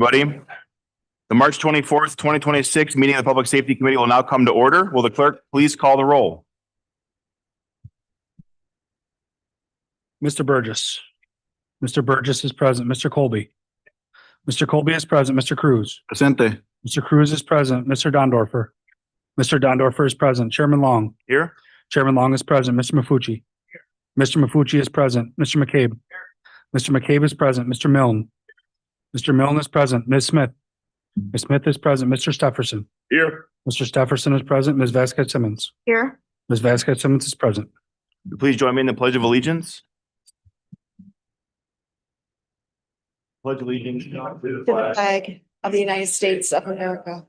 Buddy, the March 24th, 2026 meeting of the Public Safety Committee will now come to order. Will the clerk please call the roll? Mr. Burgess. Mr. Burgess is present. Mr. Colby. Mr. Colby is present. Mr. Cruz. Presente. Mr. Cruz is present. Mr. Dondorfer. Mr. Dondorfer is present. Chairman Long. Here. Chairman Long is present. Mr. Mafucci. Mr. Mafucci is present. Mr. McCabe. Mr. McCabe is present. Mr. Milne. Mr. Milne is present. Ms. Smith. Ms. Smith is present. Mr. Stefferson. Here. Mr. Stefferson is present. Ms. Vasquez Simmons. Here. Ms. Vasquez Simmons is present. Please join me in the Pledge of Allegiance. Pledge allegiance to To the flag of the United States of America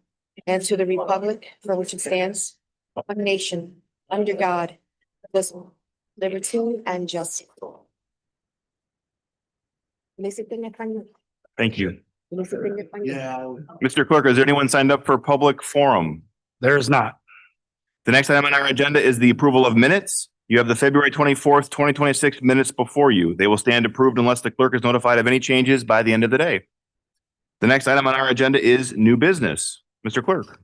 and to the republic for which it stands, one nation, under God, indivisible, liberty and justice. Thank you. Mr. Clerk, is there anyone signed up for public forum? There is not. The next item on our agenda is the approval of minutes. You have the February 24th, 2026 minutes before you. They will stand approved unless the clerk is notified of any changes by the end of the day. The next item on our agenda is new business. Mr. Clerk.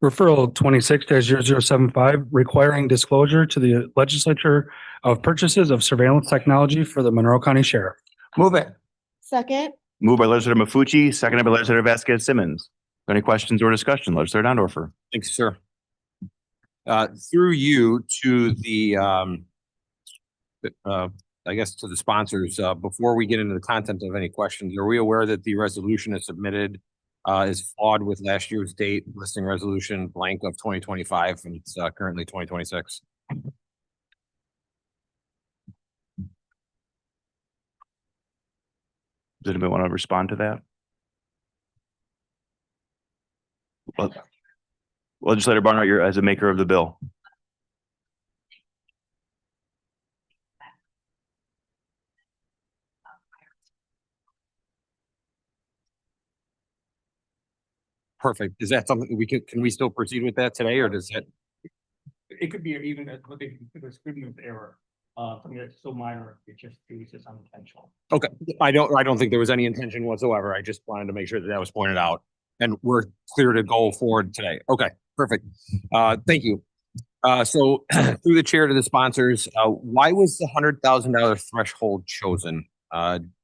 Referral 26-0075 requiring disclosure to the legislature of purchases of surveillance technology for the Monroe County Sheriff. Move it. Second. Moved by Legislator Mafucci, seconded by Legislator Vasquez Simmons. Any questions or discussion? Legislator Dondorfer. Thanks, sir. Through you to the, I guess to the sponsors, before we get into the content of any questions, are we aware that the resolution is submitted is flawed with last year's date, listing resolution blank of 2025, and it's currently 2026? Does anybody want to respond to that? Well, Legislator Barnhart, you're as a maker of the bill. Perfect. Is that something we can we still proceed with that today, or does that? It could be even a scrutiny of error, something that's so minor, it just is unintentional. Okay, I don't think there was any intention whatsoever. I just wanted to make sure that that was pointed out, and we're clear to go forward today. Okay, perfect. Thank you. So through the chair to the sponsors, why was the $100,000 threshold chosen?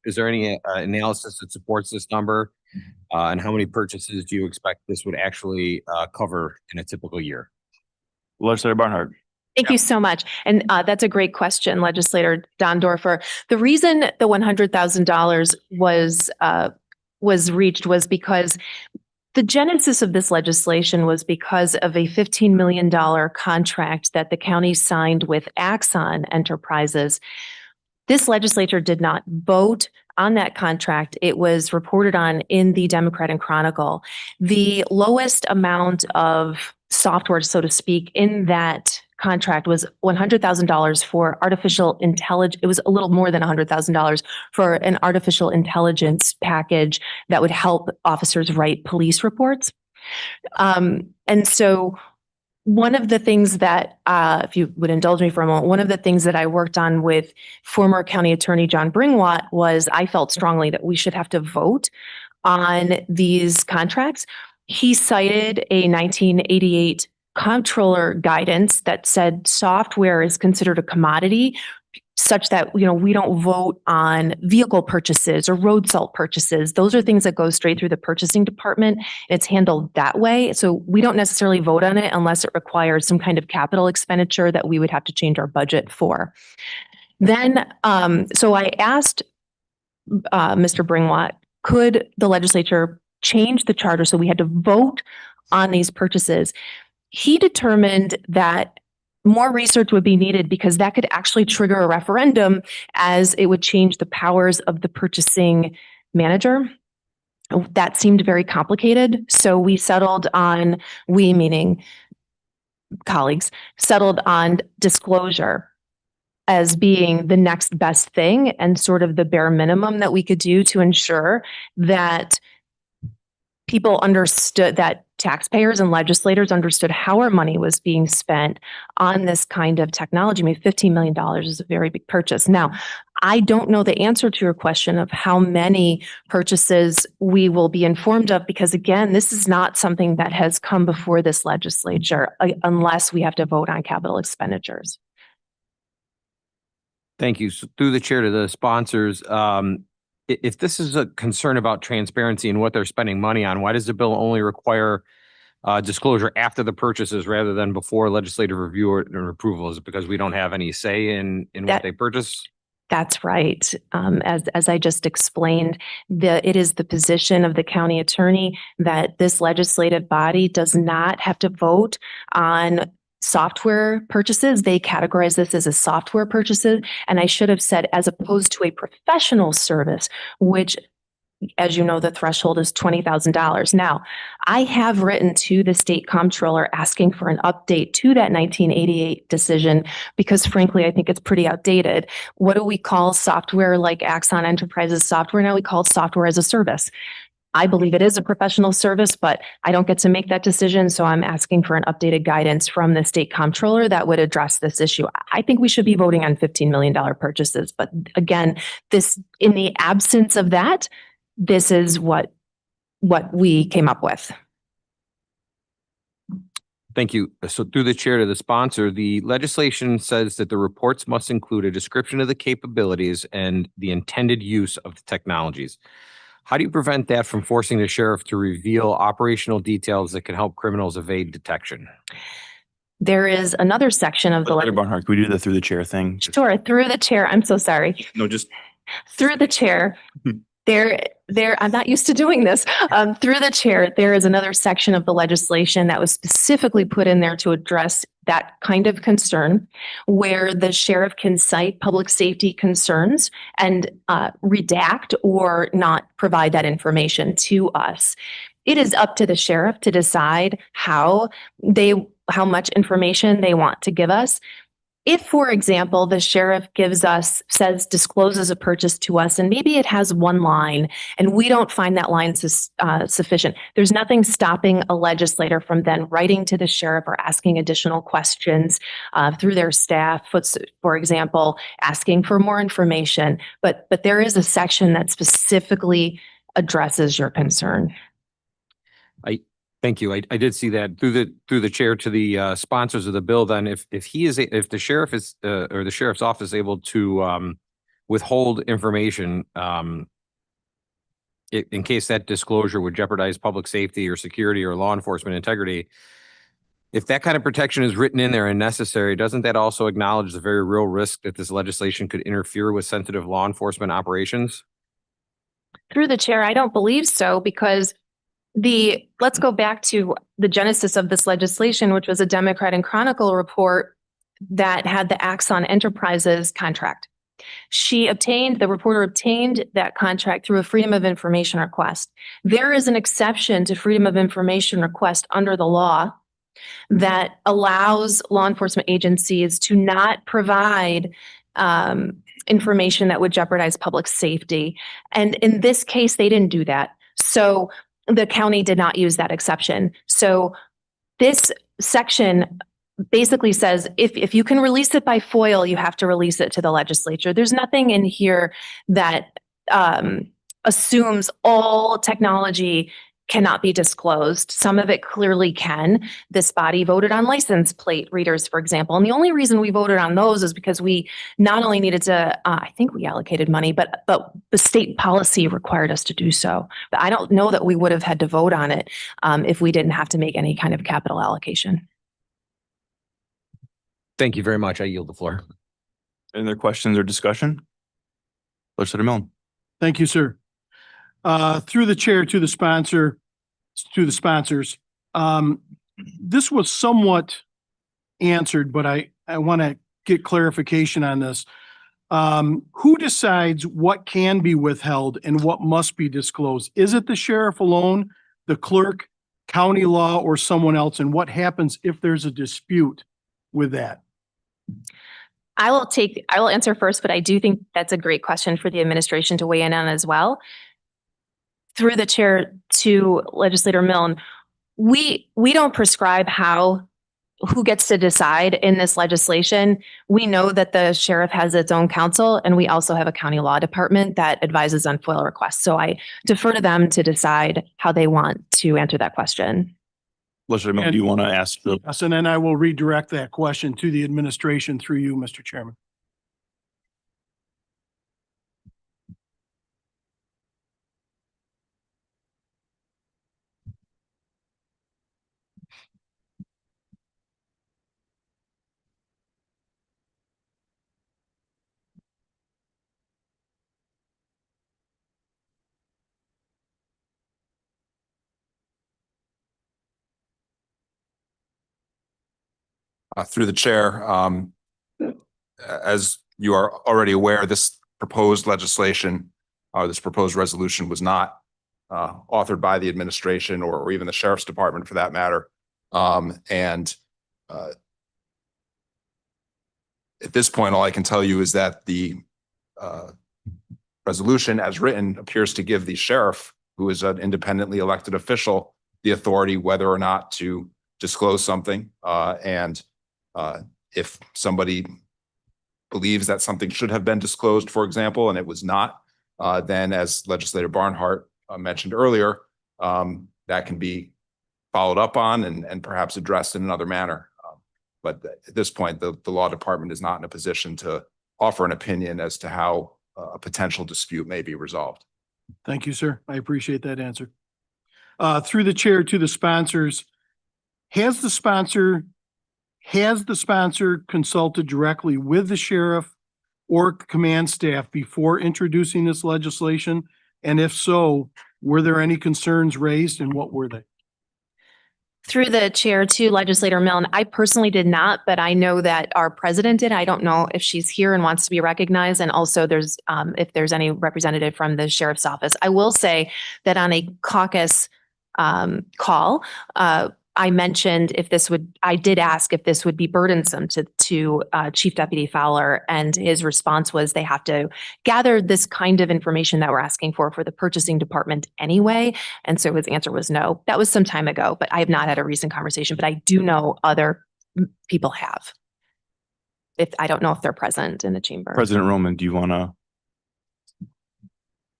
Is there any analysis that supports this number? And how many purchases do you expect this would actually cover in a typical year? Legislator Barnhart. Thank you so much. And that's a great question, Legislator Dondorfer. The reason the $100,000 was reached was because the genesis of this legislation was because of a $15 million contract that the county signed with Axon Enterprises. This legislature did not vote on that contract. It was reported on in the Democrat and Chronicle. The lowest amount of software, so to speak, in that contract was $100,000 for artificial intelligence. It was a little more than $100,000 for an artificial intelligence package that would help officers write police reports. And so one of the things that, if you would indulge me for a moment, one of the things that I worked on with former County Attorney John Bringwatt was I felt strongly that we should have to vote on these contracts. He cited a 1988 comptroller guidance that said software is considered a commodity, such that, we don't vote on vehicle purchases or road salt purchases. Those are things that go straight through the purchasing department. It's handled that way. So we don't necessarily vote on it unless it requires some kind of capital expenditure that we would have to change our budget for. Then, so I asked Mr. Bringwatt, could the legislature change the charter so we had to vote on these purchases? He determined that more research would be needed because that could actually trigger a referendum, as it would change the powers of the purchasing manager. That seemed very complicated. So we settled on, we meaning colleagues, settled on disclosure as being the next best thing and sort of the bare minimum that we could do to ensure that people understood that taxpayers and legislators understood how our money was being spent on this kind of technology. I mean, $15 million is a very big purchase. Now, I don't know the answer to your question of how many purchases we will be informed of, because again, this is not something that has come before this legislature unless we have to vote on capital expenditures. Thank you. So through the chair to the sponsors, if this is a concern about transparency and what they're spending money on, why does the bill only require disclosure after the purchases rather than before legislative review or approval? Is it because we don't have any say in what That- they purchase? That's right. As I just explained, it is the position of the county attorney that this legislative body does not have to vote on software purchases. They categorize this as a software purchases. And I should have said, as opposed to a professional service, which, as you know, the threshold is $20,000. Now, I have written to the state comptroller asking for an update to that 1988 decision because frankly, I think it's pretty outdated. What do we call software like Axon Enterprises software? Now we call it software as a service. I believe it is a professional service, but I don't get to make that decision. So I'm asking for an updated guidance from the state comptroller that would address this issue. I think we should be voting on $15 million purchases. But again, this, in the absence of that, this is what we came up with. Thank you. So through the chair to the sponsor, the legislation says that the reports must include a description of the capabilities and the intended use of the technologies. How do you prevent that from forcing the sheriff to reveal operational details that can help criminals evade detection? There is another section of the Legislator Barnhart, can we do the through the chair thing? Sure, through the chair. I'm so sorry. No, just Through the chair. I'm not used to doing this. Through the chair, there is another section of the legislation that was specifically put in there to address that kind of concern, where the sheriff can cite public safety concerns and redact or not provide that information to us. It is up to the sheriff to decide how much information they want to give us. If, for example, the sheriff discloses a purchase to us, and maybe it has one line and we don't find that line sufficient, there's nothing stopping a legislator from then writing to the sheriff or asking additional questions through their staff, for example, asking for more information. But there is a section that specifically addresses your concern. Thank you. I did see that through the chair to the sponsors of the bill. Then if the sheriff is or the sheriff's office is able to withhold information in case that disclosure would jeopardize public safety or security or law enforcement integrity, if that kind of protection is written in there and necessary, doesn't that also acknowledge the very real risk that this legislation could interfere with sensitive law enforcement operations? Through the chair, I don't believe so, because let's go back to the genesis of this legislation, which was a Democrat and Chronicle report that had the Axon Enterprises contract. The reporter obtained that contract through a Freedom of Information request. There is an exception to Freedom of Information request under the law that allows law enforcement agencies to not provide information that would jeopardize public safety. And in this case, they didn't do that. So the county did not use that exception. So this section basically says if you can release it by FOIL, you have to release it to the legislature. There's nothing in here that assumes all technology cannot be disclosed. Some of it clearly can. This body voted on license plate readers, for example. And the only reason we voted on those is because we not only needed to, I think we allocated money, but the state policy required us to do so. But I don't know that we would have had to vote on it if we didn't have to make any kind of capital allocation. Thank you very much. I yield the floor. any other questions or discussion? Legislator Milne. Thank you, sir. Through the chair to the sponsors, this was somewhat answered, but I want to get clarification on this. Who decides what can be withheld and what must be disclosed? Is it the sheriff alone, the clerk, county law, or someone else? And what happens if there's a dispute with that? I will answer first, but I do think that's a great question for the administration to weigh in on as well. Through the chair to Legislator Milne, we don't prescribe who gets to decide in this legislation. We know that the sheriff has its own counsel, and we also have a county law department that advises on FOIL requests. So I defer to them to decide how they want to answer that question. Legislator Milne, do you want to ask the Yes, and then I will redirect that question to the administration through you, Mr. Chairman. Through the chair, as you are already aware, this proposed legislation, this proposed resolution was not authored by the administration or even the sheriff's department for that matter. And at this point, all I can tell you is that the resolution as written appears to give the sheriff, who is an independently elected official, the authority whether or not to disclose something. And if somebody believes that something should have been disclosed, for example, and it was not, then as Legislator Barnhart mentioned earlier, that can be followed up on and perhaps addressed in another manner. But at this point, the law department is not in a position to offer an opinion as to how a potential dispute may be resolved. Thank you, sir. I appreciate that answer. Through the chair to the sponsors, has the sponsor consulted directly with the sheriff or command staff before introducing this legislation? And if so, were there any concerns raised and what were they? Through the chair to Legislator Milne, I personally did not, but I know that our president did. I don't know if she's here and wants to be recognized. And also there's, if there's any representative from the sheriff's office. I will say that on a caucus call, I mentioned I did ask if this would be burdensome to Chief Deputy Fowler, and his response was they have to gather this kind of information that we're asking for the purchasing department anyway. And so his answer was no. That was some time ago, but I have not had a recent conversation, but I do know other people have. I don't know if they're present in the chamber. President Roman, do you want to?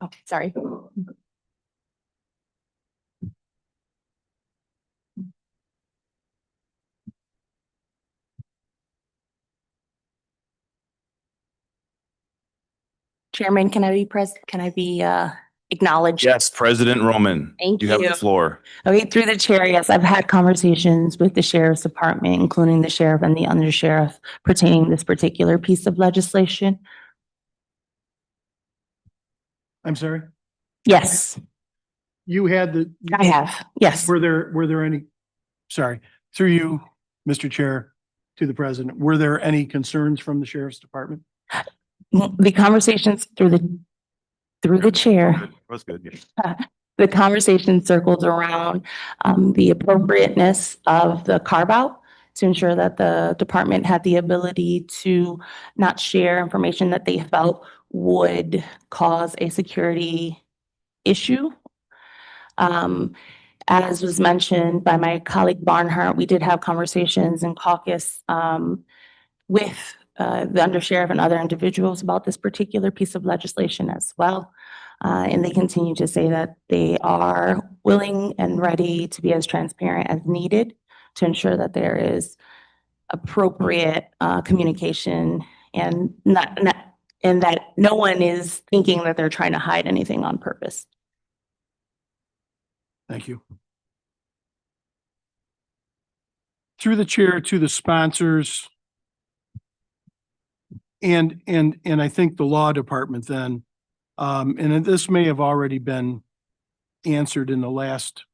Oh, sorry. Chairman, can I be acknowledged? Yes, President Roman. Thank You have the you. floor. Okay, through the chair, yes, I've had conversations with the sheriff's department, including the sheriff and the undersheriff pertaining this particular piece of legislation. I'm sorry, Yes, you had I have. Yes. were there any, sorry, through you, Mr. Chair, to the president, were there any concerns from the sheriff's department? The conversations through the chair, That's good. Yeah. the conversation circled around the appropriateness of the carve out to ensure that the department had the ability to not share information that they felt would cause a security issue. As was mentioned by my colleague Barnhart, we did have conversations in caucus with the undersheriff and other individuals about this particular piece of legislation as well. And they continue to say that they are willing and ready to be as transparent as needed to ensure that there is appropriate communication and and that no one is thinking that they're trying to hide anything on purpose. Thank you. Through the chair to the sponsors and I think the law department then, and this may have already been answered in the last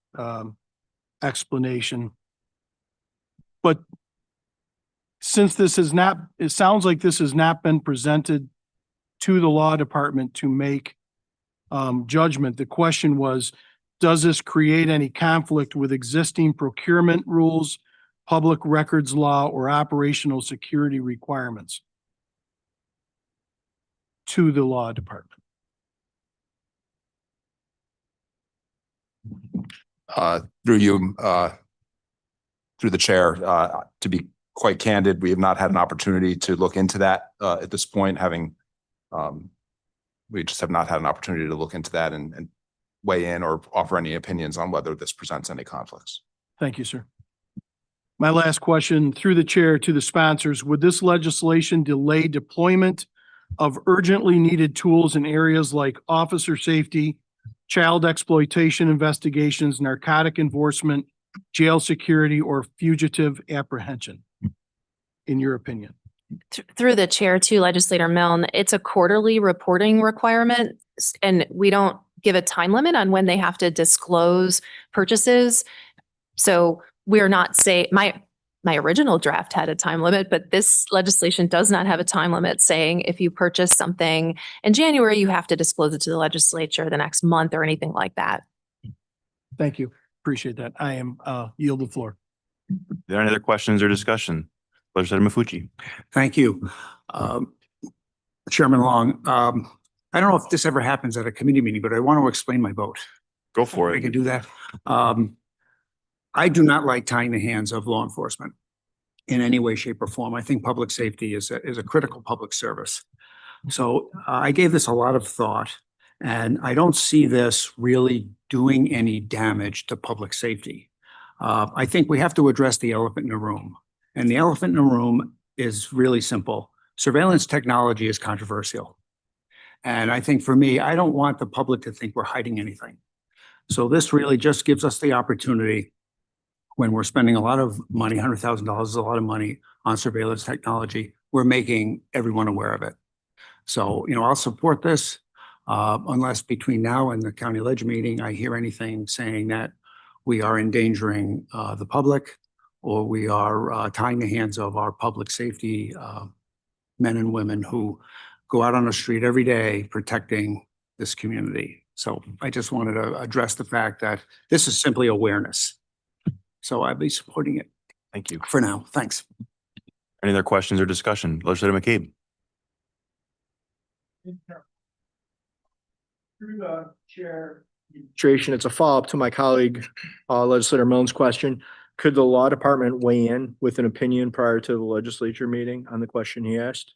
explanation. But since this is not, it sounds like this has not been presented to the law department to make judgment. The question was, does this create any conflict with existing procurement rules, public records law, or operational security requirements to the law department? Through you, through the chair, to be quite candid, we have not had an opportunity to look into that at this point, having we just have not had an opportunity to look into that and weigh in or offer any opinions on whether this presents any conflicts. Thank you, sir. My last question, through the chair to the sponsors, would this legislation delay deployment of urgently needed tools in areas like officer safety, child exploitation investigations, narcotic enforcement, jail security, or fugitive apprehension? In your opinion? Through the chair to Legislator Milne, it's a quarterly reporting requirement, and we don't give a time limit on when they have to disclose purchases. So we're not my original draft had a time limit, but this legislation does not have a time limit saying if you purchase something in January, you have to disclose it to the legislature the next month or anything like that. Thank you. Appreciate that. I am yield the floor. Are there any other questions or discussion? Legislator Mafucci. Thank you. Chairman Long, I don't know if this ever happens at a committee meeting, but I want to explain my vote. Go for I it. can do that. I do not like tying the hands of law enforcement in any way, shape, or form. I think public safety is a critical public service. So I gave this a lot of thought, and I don't see this really doing any damage to public safety. I think we have to address the elephant in the room. And the elephant in the room is really simple. Surveillance technology is controversial. And I think for me, I don't want the public to think we're hiding anything. So this really just gives us the opportunity, when we're spending a lot of money, $100,000 is a lot of money on surveillance technology, we're making everyone aware of it. So, I'll support this unless between now and the county ledge meeting, I hear anything saying that we are endangering the public, or we are tying the hands of our public safety men and women who go out on the street every day protecting this community. So I just wanted to address the fact that this is simply awareness. So I'd be supporting it Thank you. for now. Thanks. Any other questions or discussion? Legislator McCabe. Through the chair. Administration, it's a follow-up to my colleague, Legislator Milne's question. Could the law department weigh in with an opinion prior to the legislature meeting on the question he asked?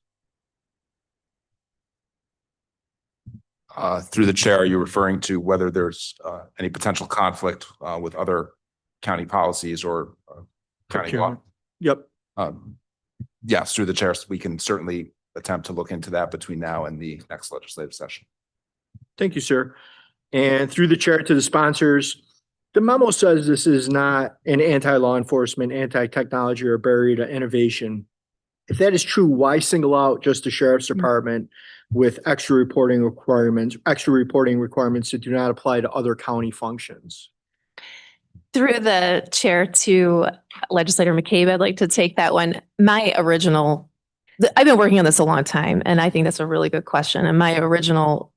Through the chair, are you referring to whether there's any potential conflict with other county policies or county law? Yep. Yes, through the chair, we can certainly attempt to look into that between now and the next legislative session. Thank you, sir. And through the chair to the sponsors, the memo says this is not an anti-law enforcement, anti-technology, or barrier to innovation. If that is true, why single out just the sheriff's department with extra reporting requirements that do not apply to other county functions? Through the chair to Legislator McCabe, I'd like to take that one. I've been working on this a long time, and I think that's a really good question. And my original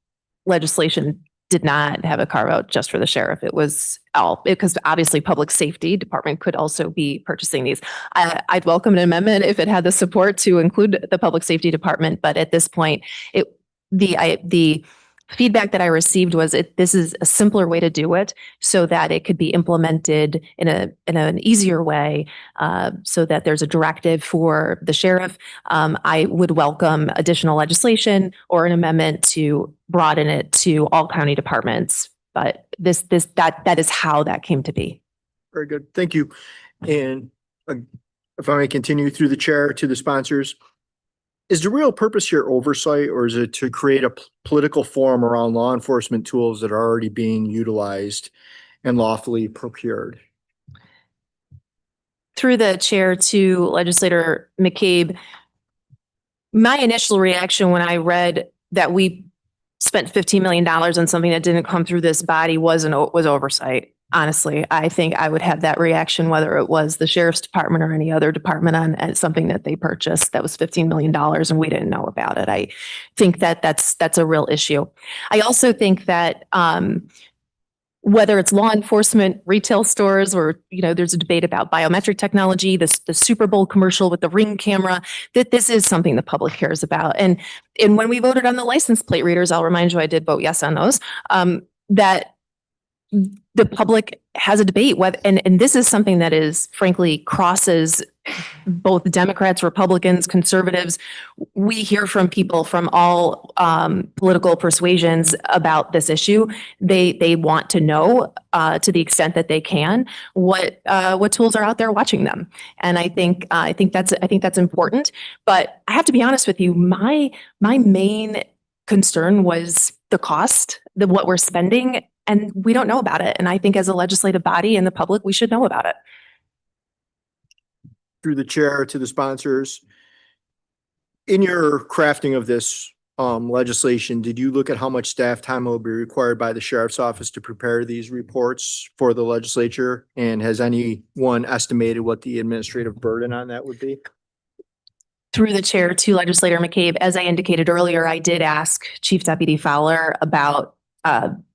legislation did not have a carve out just for the sheriff. It was all, because obviously public safety department could also be purchasing these. I'd welcome an amendment if it had the support to include the public safety department, but at this point, the feedback that I received was this is a simpler way to do it so that it could be implemented in an easier way, so that there's a directive for the sheriff. I would welcome additional legislation or an amendment to broaden it to all county departments. But that is how that came to be. Very good. Thank you. And if I may continue through the chair to the sponsors, is the real purpose here oversight, or is it to create a political forum around law enforcement tools that are already being utilized and lawfully procured? Through the chair to Legislator McCabe, my initial reaction when I read that we spent $15 million on something that didn't come through this body was oversight. Honestly, I think I would have that reaction whether it was the sheriff's department or any other department on something that they purchased that was $15 million and we didn't know about it. I think that's a real issue. I also think that whether it's law enforcement, retail stores, or there's a debate about biometric technology, the Super Bowl commercial with the Ring camera, that this is something the public cares about. And when we voted on the license plate readers, I'll remind you I did vote yes on those. That the public has a debate whether, and this is something that is frankly crosses both Democrats, Republicans, conservatives. We hear from people from all political persuasions about this issue. They want to know, to the extent that they can, what tools are out there watching them. And I think that's important. But I have to be honest with you, my main concern was the cost, what we're spending, and we don't know about it. And I think as a legislative body and the public, we should know about it. Through the chair to the sponsors, in your crafting of this legislation, did you look at how much staff time will be required by the sheriff's office to prepare these reports for the legislature? And has anyone estimated what the administrative burden on that would be? Through the chair to Legislator McCabe, as I indicated earlier, I did ask Chief Deputy Fowler about,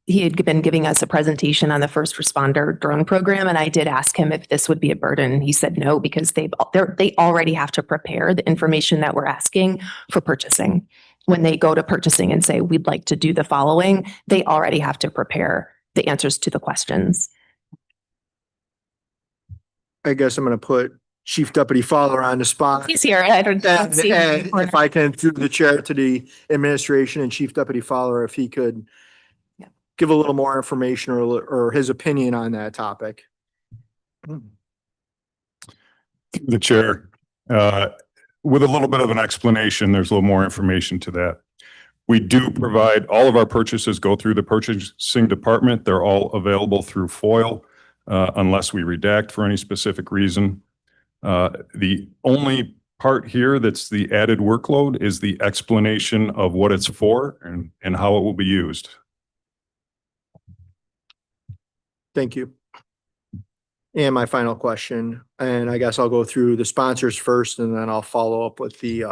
he had been giving us a presentation on the first responder drone program, and I did ask him if this would be a burden. He said no, because they already have to prepare the information that we're asking for purchasing. When they go to purchasing and say, we'd like to do the following, they already have to prepare the answers to the questions. I guess I'm going to put Chief Deputy Fowler on the spot. He's here. I don't see And him. if I can, through the chair to the administration and Chief Deputy Fowler, if he could give a little more information or his opinion on that topic. The chair, with a little bit of an explanation, there's a little more information to that. We do provide, all of our purchases go through the purchasing department. They're all available through FOIL, unless we redact for any specific reason. The only part here that's the added workload is the explanation of what it's for and how it will be used. Thank you. And my final question, and I guess I'll go through the sponsors first, and then I'll follow up with the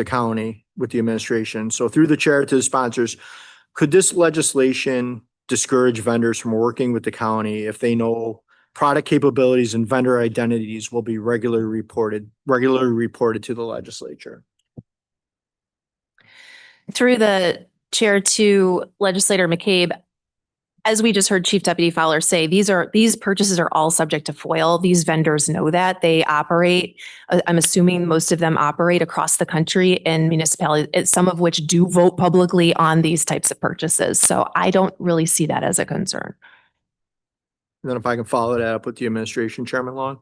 county, with the administration. So through the chair to the sponsors, could this legislation discourage vendors from working with the county if they know product capabilities and vendor identities will be regularly reported to the legislature? Through the chair to Legislator McCabe, as we just heard Chief Deputy Fowler say, these purchases are all subject to FOIL. These vendors know that. They operate, I'm assuming most of them operate across the country in municipalities, some of which do vote publicly on these types of purchases. So I don't really see that as a concern. And then if I can follow that up with the administration, Chairman Long,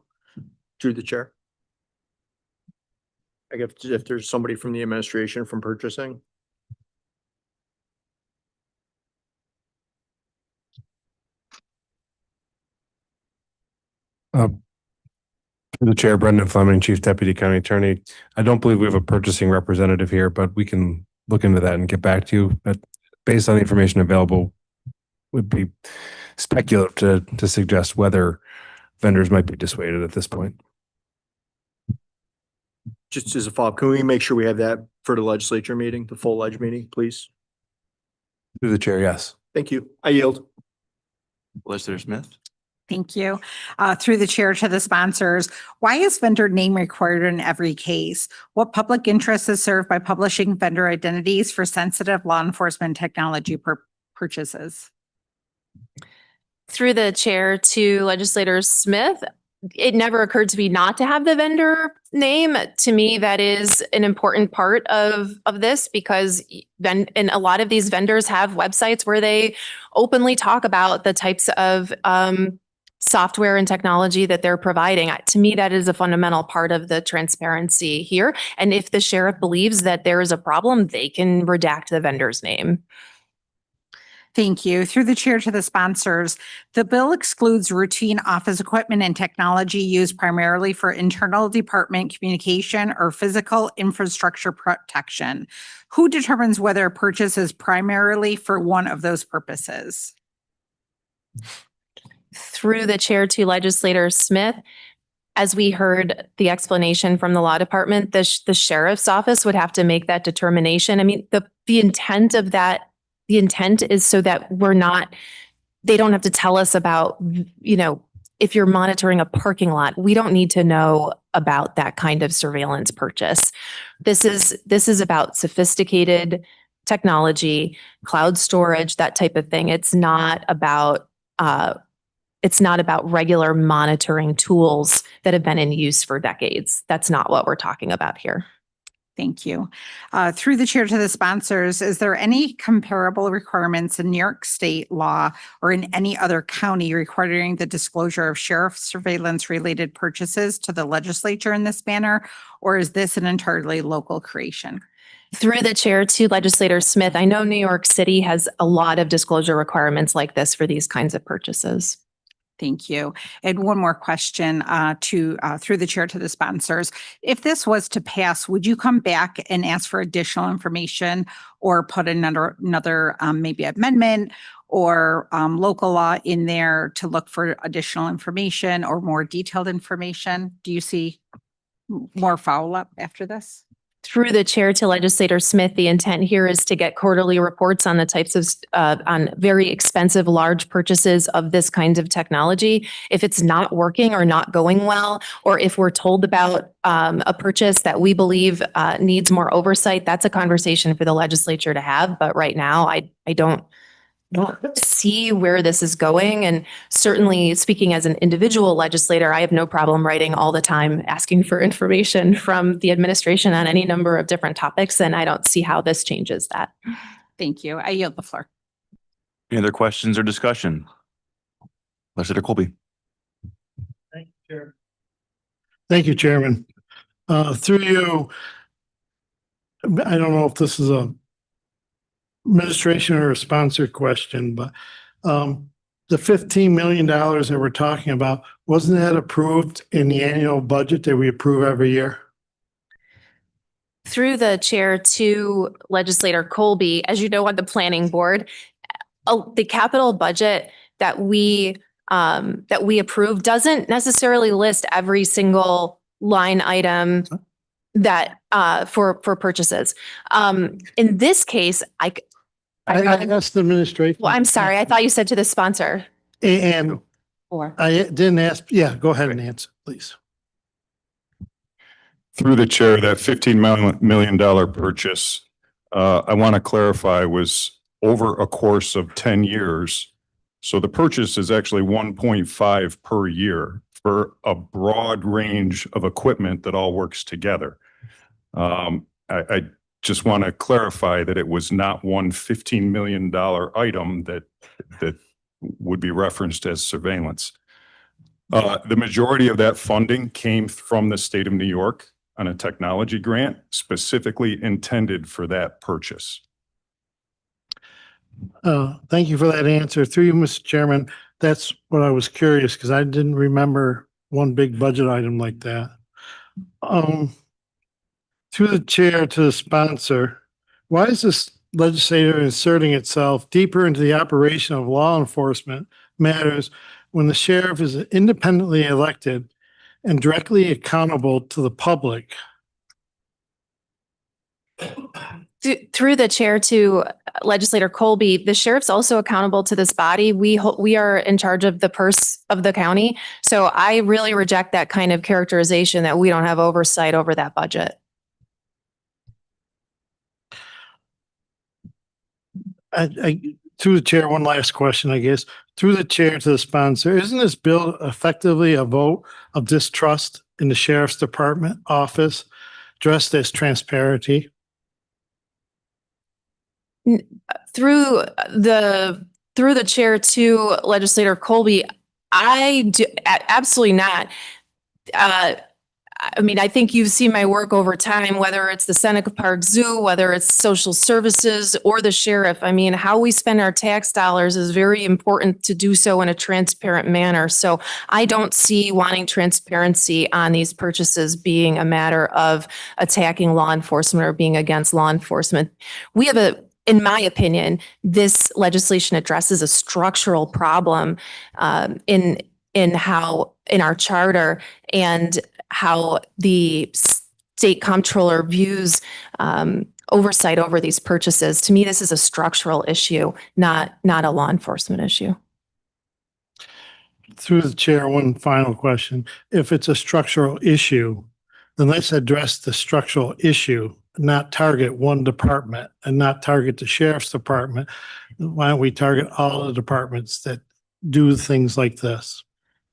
through the chair. I guess if there's somebody from the administration from purchasing. The chair, Brendan Fleming, Chief Deputy County Attorney. I don't believe we have a purchasing representative here, but we can look into that and get back to you. But based on the information available, would be speculative to suggest whether vendors might be dissuaded at this point. Just as a follow-up, can we make sure we have that for the legislature meeting, the full ledge meeting, please? Through the chair, yes. Thank you. I yield. Legislator Smith. Thank you. Through the chair to the sponsors, why is vendor name required in every case? What public interest is served by publishing vendor identities for sensitive law enforcement technology purchases? Through the chair to Legislator Smith, it never occurred to me not to have the vendor name. To me, that is an important part of this, because and a lot of these vendors have websites where they openly talk about the types of software and technology that they're providing. To me, that is a fundamental part of the transparency here. And if the sheriff believes that there is a problem, they can redact the vendor's name. Thank you. Through the chair to the sponsors, the bill excludes routine office equipment and technology used primarily for internal department communication or physical infrastructure protection. Who determines whether a purchase is primarily for one of those purposes? Through the chair to Legislator Smith, as we heard the explanation from the law department, the sheriff's office would have to make that determination. I mean, the intent of that, the intent is so that they don't have to tell us about, if you're monitoring a parking lot, we don't need to know about that kind of surveillance purchase. This is about sophisticated technology, cloud storage, that type of thing. It's not about regular monitoring tools that have been in use for decades. That's not what we're talking about here. Thank you. Through the chair to the sponsors, is there any comparable requirements in New York State law or in any other county requiring the disclosure of sheriff surveillance related purchases to the legislature in this manner? Or is this an entirely local creation? Through the chair to Legislator Smith, I know New York City has a lot of disclosure requirements like this for these kinds of purchases. Thank you. And one more question through the chair to the sponsors. If this was to pass, would you come back and ask for additional information or put another maybe amendment or local law in there to look for additional information or more detailed information? Do you see more follow-up after this? Through the chair to Legislator Smith, the intent here is to get quarterly reports on the types of, on very expensive, large purchases of this kind of technology. If it's not working or not going well, or if we're told about a purchase that we believe needs more oversight, that's a conversation for the legislature to have. But right now, I don't see where this is going. And certainly speaking as an individual legislator, I have no problem writing all the time, asking for information from the administration on any number of different topics. And I don't see how this changes that. Thank you. I yield the floor. Any other questions or discussion? Legislator Colby. Thank you, Chairman. Through you, I don't know if this is a administration or a sponsored question, but the $15 million that we're talking about, wasn't that approved in the annual budget that we approve every year? Through the chair to Legislator Colby, as you know, on the planning board, the capital budget that we approve doesn't necessarily list every single line item that for purchases. In this case, I asked the administration. well, I'm sorry. I thought you said to the sponsor. And I didn't ask. Yeah, go ahead and answer, please. Through the chair, that $15 million purchase, I want to clarify, was over a course of 10 years. So the purchase is actually 1.5 per year for a broad range of equipment that all works together. I just want to clarify that it was not one $15 million item that would be referenced as surveillance. The majority of that funding came from the state of New York on a technology grant specifically intended for that purchase. Thank you for that answer. Through you, Mr. Chairman, that's what I was curious because I didn't remember one big budget item like that. Through the chair to the sponsor, why is this legislature inserting itself deeper into the operation of law enforcement matters when the sheriff is independently elected and directly accountable to the public? Through the chair to Legislator Colby, the sheriff's also accountable to this body. We are in charge of the purse of the county. So I really reject that kind of characterization that we don't have oversight over that budget. Through the chair, one last question, I guess. Through the chair to the sponsor, isn't this bill effectively a vote of distrust in the sheriff's department office dressed as transparency? Through the chair to Legislator Colby, absolutely not. I mean, I think you've seen my work over time, whether it's the Seneca Park Zoo, whether it's social services or the sheriff. I mean, how we spend our tax dollars is very important to do so in a transparent manner. So I don't see wanting transparency on these purchases being a matter of attacking law enforcement or being against law enforcement. We have in my opinion, this legislation addresses a structural problem in our charter and how the state comptroller views oversight over these purchases. To me, this is a structural issue, not a law enforcement issue. Through the chair, one final question. If it's a structural issue, then let's address the structural issue not target one department and not target the sheriff's department? Why don't we target all the departments that do things like this?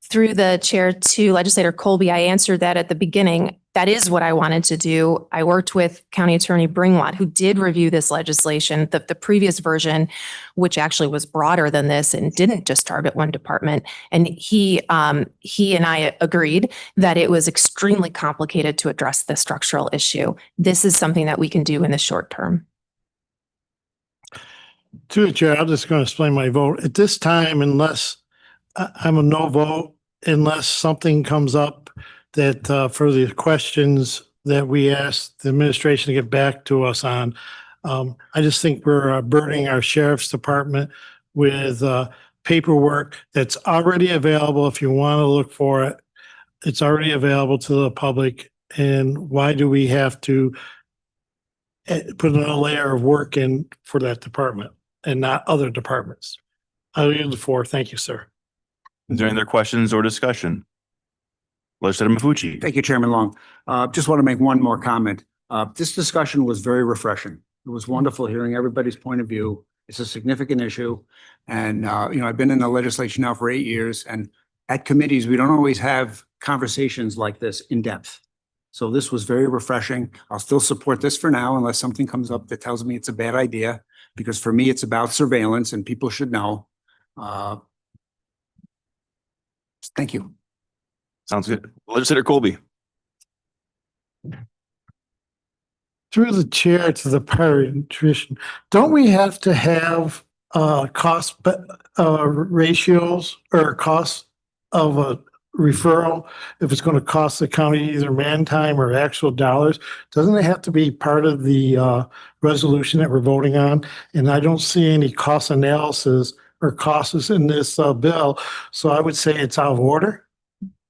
Through the chair to Legislator Colby, I answered that at the beginning. That is what I wanted to do. I worked with County Attorney Bringwatt, who did review this legislation, the previous version, which actually was broader than this and didn't just target one department. And he and I agreed that it was extremely complicated to address the structural issue. This is something that we can do in the short term. To the chair, I'm just going to explain my vote. At this time, unless I'm a no vote, unless something comes up that for the questions that we asked the administration to get back to us on, I just think we're burdening our sheriff's department with paperwork that's already available. If you want to look for it, it's already available to the public. And why do we have to put another layer of work in for that department and not other departments? I'll yield the floor. Thank you, sir. Is there any other questions or discussion? Legislator Mafucci. Thank you, Chairman Long. Just want to make one more comment. This discussion was very refreshing. It was wonderful hearing everybody's point of view. It's a significant issue. And, I've been in the legislature now for 8 years, and at committees, we don't always have conversations like this in depth. So this was very refreshing. I'll still support this for now unless something comes up that tells me it's a bad idea, because for me, it's about surveillance and people should know. Thank you. Sounds good. Legislator Colby. Through the chair to the party tradition, don't we have to have cost ratios or cost of a referral if it's going to cost the county either man time or actual dollars? Doesn't it have to be part of the resolution that we're voting on? And I don't see any cost analysis or costs in this bill, so I would say it's out of order.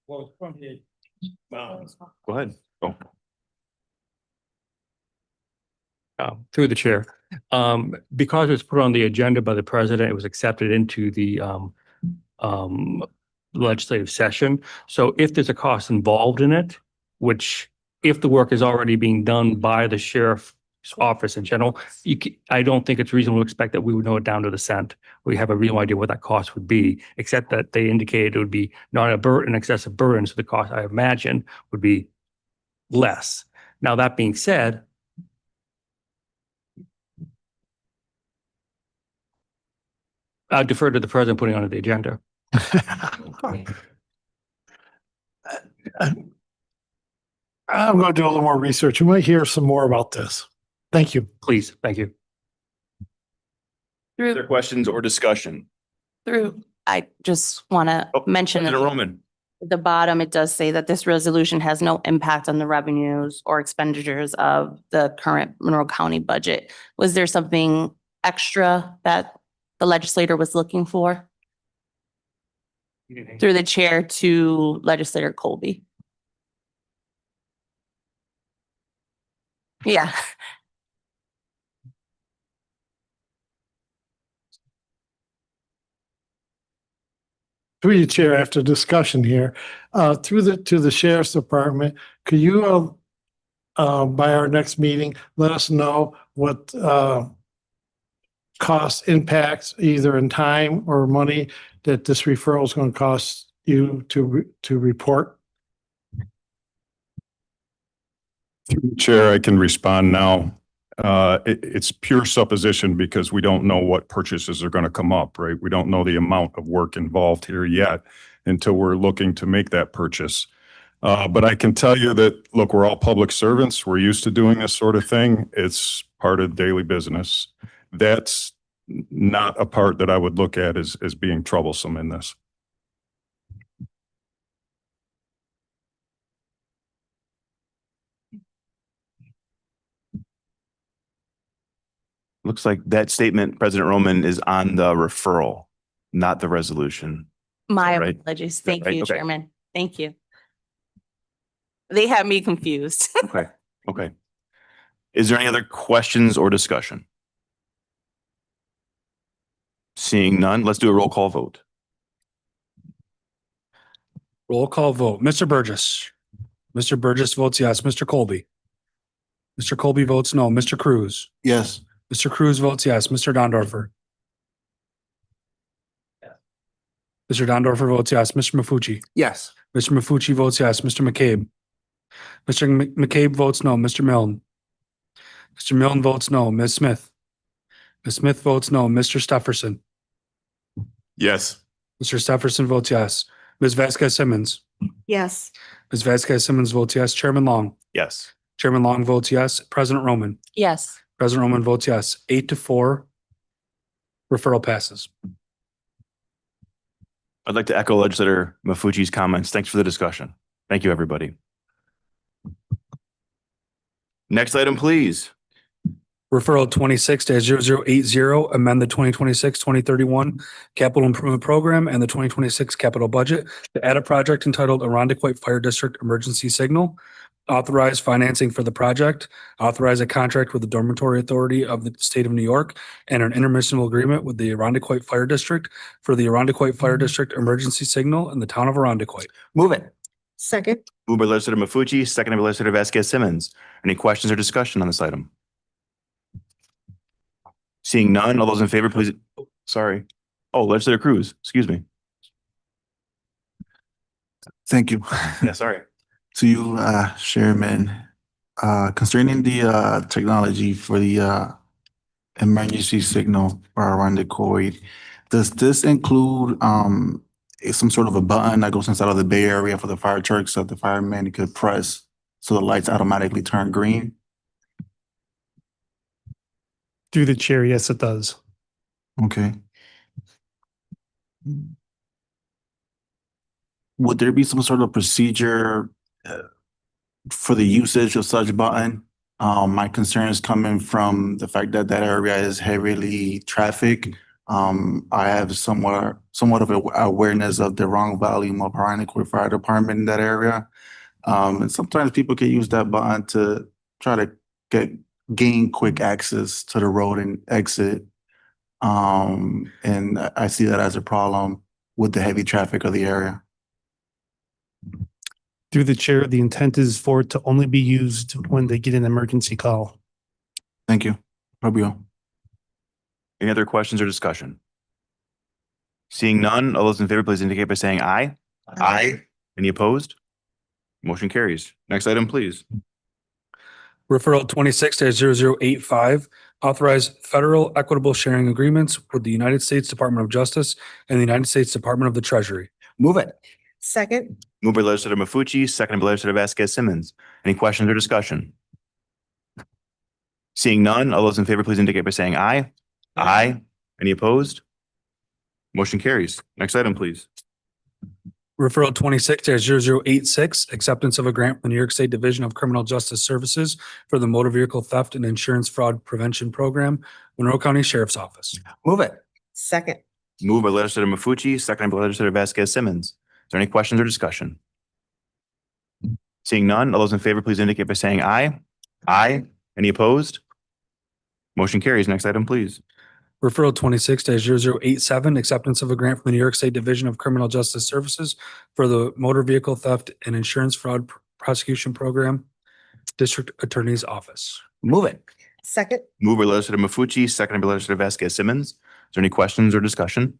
Go ahead. Go. Through the chair, because it was put on the agenda by the president, it was accepted into the legislative session. So if there's a cost involved in it, which if the work is already being done by the sheriff's office in general, I don't think it's reasonable to expect that we would know it down to the cent. We have a real idea what that cost would be, except that they indicated it would be not an excessive burden. So the cost, I imagine, would be less. Now, that being said, I defer to the president putting on the agenda. I'm going to do a little more research. We might hear some more about this. Thank you. Please, thank you. Other questions or discussion? I just want to mention President that Roman. at the bottom, it does say that this resolution has no impact on the revenues or expenditures of the current Monroe County budget. Was there something extra that the legislator was looking for? Through the chair to Legislator Colby. Yeah. Through your chair, after discussion here, to the sheriff's department, could you, by our next meeting, let us know what cost impacts either in time or money that this referral is going to cost you to report? Through the chair, I can respond now. It's pure supposition because we don't know what purchases are going to come up, right? We don't know the amount of work involved here yet until we're looking to make that purchase. But I can tell you that, look, we're all public servants. We're used to doing this sort of thing. It's part of daily business. That's not a part that I would look at as being troublesome in this. Looks like that statement, President Roman, is on the referral, not the resolution. My Right. apologies. Thank Right, you, okay. Chairman. Thank you. They had me confused. Okay, okay. Is there any other questions or discussion? Seeing none, let's do a roll call vote. Roll call vote. Mr. Burgess. Mr. Burgess votes yes. Mr. Colby. Mr. Colby votes no. Mr. Cruz. Yes. Mr. Cruz votes yes. Mr. Dondorfer. Mr. Dondorfer votes yes. Mr. Mafucci. Yes. Mr. Mafucci votes yes. Mr. McCabe. Mr. McCabe votes no. Mr. Milne. Mr. Milne votes no. Ms. Smith. Ms. Smith votes no. Mr. Stefferson. Yes. Mr. Stefferson votes yes. Ms. Vasquez Simmons. Yes. Ms. Vasquez Simmons votes yes. Chairman Long. Yes. Chairman Long votes yes. President Roman. Yes. President Roman votes yes. 8-4. Referral passes. I'd like to echo Legislator Mafucci's comments. Thanks for the discussion. Thank you, everybody. Next item, please. Referral 26-0080, amend the 2026-2031 capital improvement program and the 2026 capital budget to add a project entitled Arundequoit Fire District Emergency Signal. Authorize financing for the project, authorize a contract with the Dormitory Authority of the State of New York and an intermunicipal agreement with the Arundequoit Fire District for the Arundequoit Fire District Emergency Signal in the town of Arundequoit. Move it. Second. Moved by Legislator Mafucci, seconded by Legislator Vasquez Simmons. Any questions or discussion on this item? Seeing none, all those in favor, please. Sorry. Oh, Legislator Cruz, excuse me. Thank you. Yeah, sorry. To you, Chairman, concerning the technology for the emergency signal around the Arundequoit, does this include some sort of a button that goes inside of the Bay Area for the fire trucks that the fireman could press so the lights automatically turn green? Through the chair, yes, it does. Okay. Would there be some sort of procedure for the usage of such button? My concern is coming from the fact that that area is heavily trafficked. I have somewhat of an awareness of the wrong volume of Arundequoit Fire Department in that area. And sometimes people can use that button to try to gain quick access to the road and exit. And I see that as a problem with the heavy traffic of the area. Through the chair, the intent is for it to only be used when they get an emergency call. Thank you. Fabio. Any other questions or discussion? Seeing none, all those in favor, please indicate by saying aye. Aye. Any opposed? Motion carries. Next item, please. Referral 26-0085, authorize federal equitable sharing agreements with the United States Department of Justice and the United States Department of the Treasury. Move it. Second. Moved by Legislator Mafucci, seconded by Legislator Vasquez Simmons. Any questions or discussion? Seeing none, all those in favor, please indicate by saying aye. Aye. Any opposed? Motion carries. Next item, please. Referral 26-0086, acceptance of a grant from the New York State Division of Criminal Justice Services for the Motor Vehicle Theft and Insurance Fraud Prevention Program, Monroe County Sheriff's Office. Move it. Second. Moved by Legislator Mafucci, seconded by Legislator Vasquez Simmons. Is there any questions or discussion? Seeing none, all those in favor, please indicate by saying aye. Aye. Any opposed? Motion carries. Next item, please. Referral 26-0087, acceptance of a grant from the New York State Division of Criminal Justice Services for the Motor Vehicle Theft and Insurance Fraud Prosecution Program, District Attorney's Office. Move it. Second. Moved by Legislator Mafucci, seconded by Legislator Vasquez Simmons. Is there any questions or discussion?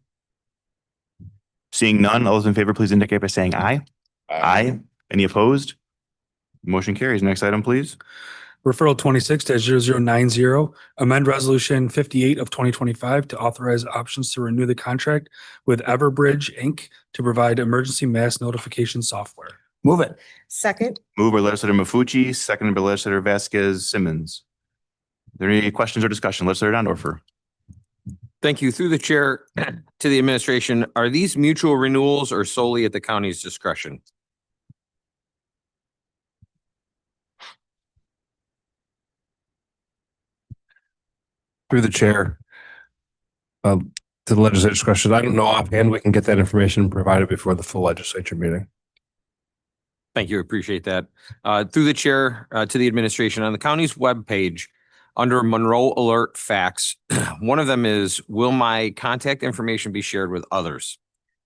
Seeing none, all those in favor, please indicate by saying aye. Aye. Any opposed? Motion carries. Next item, please. Referral 26-0090, amend Resolution 58 of 2025 to authorize options to renew the contract with Everbridge, Inc. to provide emergency mass notification software. Move it. Second. Moved by Legislator Mafucci, seconded by Legislator Vasquez Simmons. Are there any questions or discussion? Legislator Dondorfer. Thank you. Through the chair to the administration, are these mutual renewals or solely at the county's discretion? Through the chair, to the legislature's questions, I don't know offhand. We can get that information provided before the full legislature meeting. Thank you. Appreciate that. Through the chair to the administration, on the county's webpage, under Monroe Alert Facts, one of them is, will my contact information be shared with others?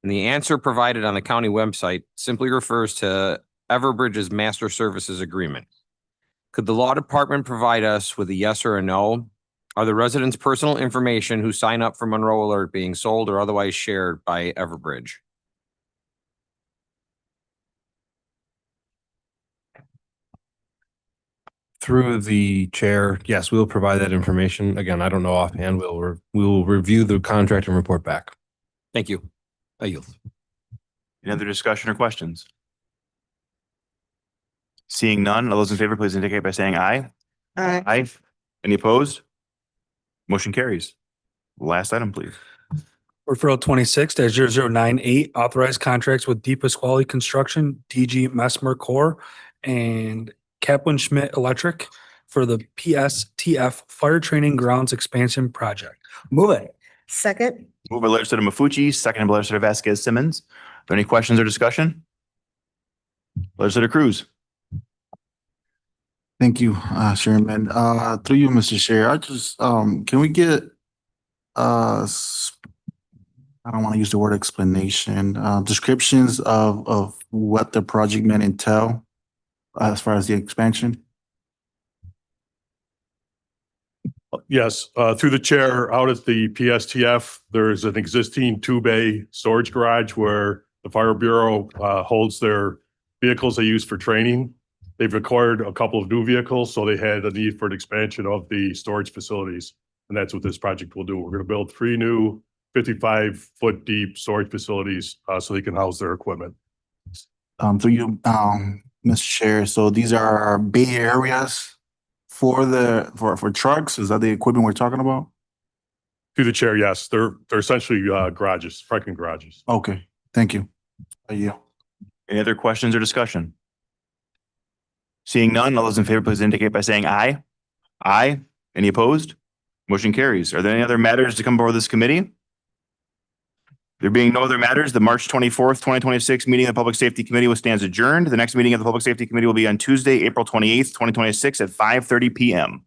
And the answer provided on the county website simply refers to Everbridge's master services agreement. Could the law department provide us with a yes or a no? Are the residents' personal information who sign up for Monroe Alert being sold or otherwise shared by Everbridge? Through the chair, yes, we'll provide that information. Again, I don't know offhand. We will review the contract and report back. Thank you. I yield. Any other discussion or questions? Seeing none, all those in favor, please indicate by saying aye. Aye. Aye. Any opposed? Motion carries. Last item, please. Referral 26-0098, authorized contracts with Deepest Quality Construction, DG Mesmer Core, and Kaplan Schmidt Electric for the PSTF Fire Training Grounds Expansion Project. Move it. Second. Moved by legislator Mafucci, seconded by legislator Vasquez Simmons. Are there any questions or discussion? Legislator Cruz. Thank you, Chairman. Through you, Mr. Chair, I just, can we get, I don't want to use the word explanation, descriptions of what the project may entail as far as the expansion? Yes, through the chair, out at the PSTF, there's an existing two-bay storage garage where the Fire Bureau holds their vehicles they use for training. They've acquired a couple of new vehicles, so they had a need for an expansion of the storage facilities. And that's what this project will do. We're going to build 3 new 55-foot deep storage facilities so they can house their equipment. Through you, Mr. Chair, so these are bay areas for trucks? Is that the equipment we're talking about? Through the chair, yes, they're essentially garages, parking garages. Okay, thank you. Yeah. Any other questions or discussion? Seeing none, all those in favor, please indicate by saying aye. Aye. Any opposed? Motion carries. Are there any other matters to come before this committee? There being no other matters, the March 24th, 2026 meeting of the Public Safety Committee will stand adjourned. The next meeting of the Public Safety Committee will be on Tuesday, April 28th, 2026 at 5:30 PM.